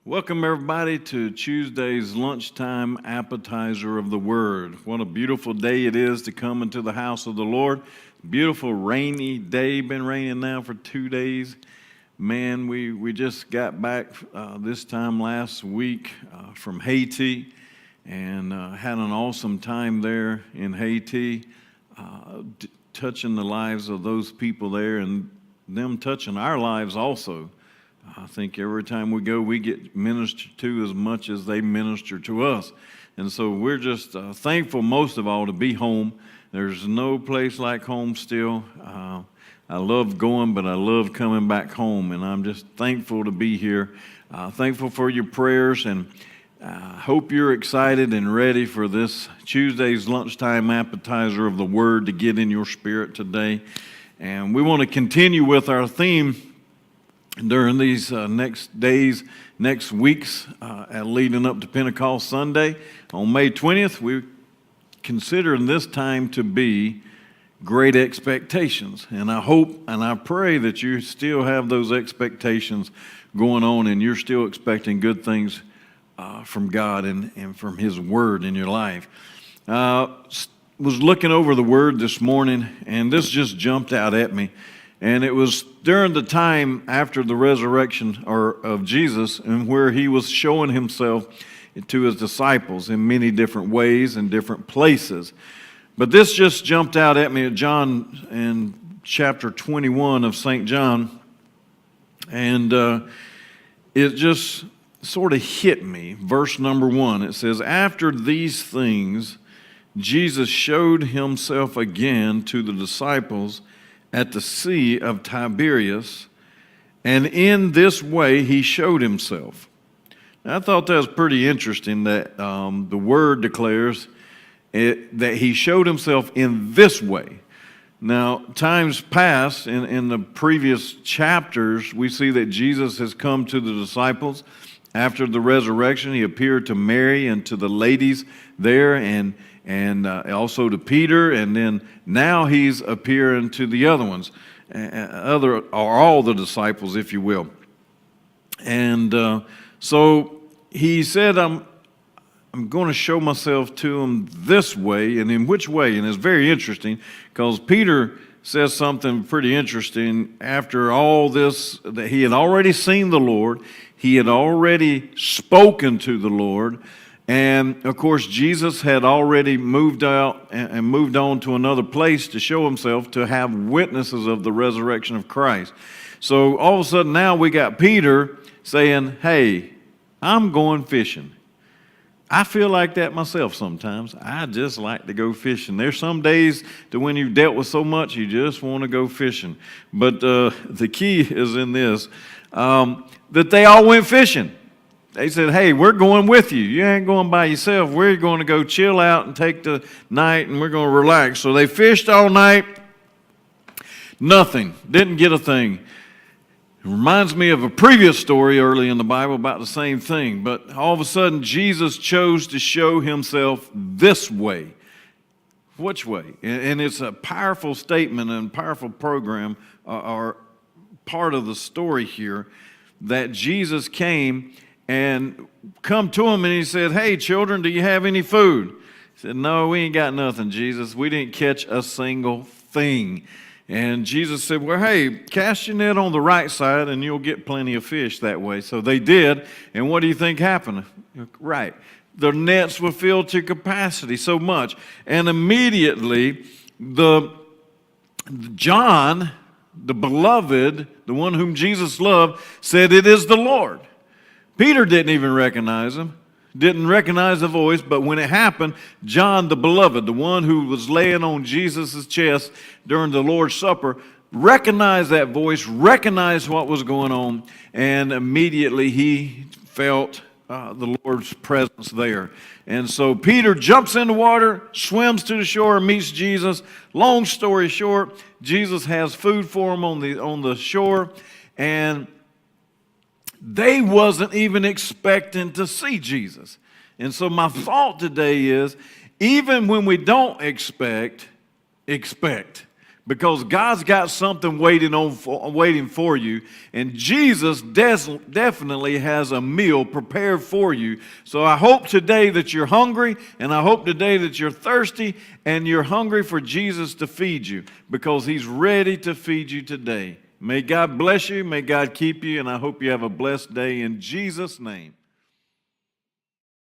Welcome, everybody, to Tuesday's lunchtime appetizer of the Word. What a beautiful day it is to come into the house of the Lord. Beautiful rainy day, been raining now for 2 days. Man, we just got back this time last week from Haiti and had an awesome time there in Haiti, touching the lives of those people there and them touching our lives also. I think every time we go, we get ministered to as much as they minister to us. And so we're just thankful most of all to be home. There's no place like home still. I love going, but I love coming back home. And I'm just thankful to be here. Thankful for your prayers. And hope you're excited and ready for this Tuesday's lunchtime appetizer of the Word to get in your spirit today. And we want to continue with our theme during these next days, next weeks, leading up to Pentecost Sunday. On May 20th, we consider this time to be great expectations. And I hope and I pray that you still have those expectations going on and you're still expecting good things from God and from His Word in your life. Was looking over the Word this morning, and this just jumped out at me. And it was during the time after the resurrection of Jesus, and where He was showing Himself to His disciples in many different ways and different places. But this just jumped out at me at John in chapter 21 of St. John. And it just sort of hit me. Verse number 1, it says, "After these things, Jesus showed Himself again to the disciples at the Sea of Tiberias, and in this way He showed Himself." Now, I thought that was pretty interesting that the Word declares that He showed Himself in this way. Now, times past, in the previous chapters, we see that Jesus has come to the disciples after the resurrection. He appeared to Mary and to the ladies there, and also to Peter, and then now He's appearing to the other ones, all the disciples, if you will. And so He said, I'm going to show Myself to them this way. And in which way? And it's very interesting, because Peter says something pretty interesting after all this, that he had already seen the Lord, he had already spoken to the Lord. And, of course, Jesus had already moved out and moved on to another place to show Himself, to have witnesses of the resurrection of Christ. So all of a sudden now we got Peter saying, "Hey, I'm going fishing." I feel like that myself sometimes. I just like to go fishing. There's some days that when you've dealt with so much, you just want to go fishing. But the key is in this, that they all went fishing. They said, "Hey, we're going with you. You ain't going by yourself. We're going to go chill out and take the night, and we're going to relax." So they fished all night. Nothing. Didn't get a thing. It reminds me of a previous story early in the Bible about the same thing. But all of a sudden, Jesus chose to show Himself this way. Which way? And it's a powerful statement and powerful program, or part of the story here, that Jesus came and come to him, and He said, "Hey, children, do you have any food?" He said, "No, we ain't got nothing, Jesus. We didn't catch a single thing." And Jesus said, "Well, hey, cast your net on the right side and you'll get plenty of fish that way." So they did, and what do you think happened? Right. The nets were filled to capacity, so much. And immediately, John, the beloved, the one whom Jesus loved, said, "It is the Lord." Peter didn't even recognize Him, didn't recognize the voice, but when it happened, John the beloved, the one who was laying on Jesus' chest during the Lord's Supper, recognized that voice, recognized what was going on, and immediately he felt the Lord's presence there. And so Peter jumps in the water, swims to the shore, and meets Jesus. Long story short, Jesus has food for him on the shore, and they wasn't even expecting to see Jesus. And so my thought today is, even when we don't expect, because God's got something waiting for you, and Jesus definitely has a meal prepared for you. So I hope today that you're hungry, and I hope today that you're thirsty, and you're hungry for Jesus to feed you, because He's ready to feed you today. May God bless you, may God keep you, and I hope you have a blessed day in Jesus' name.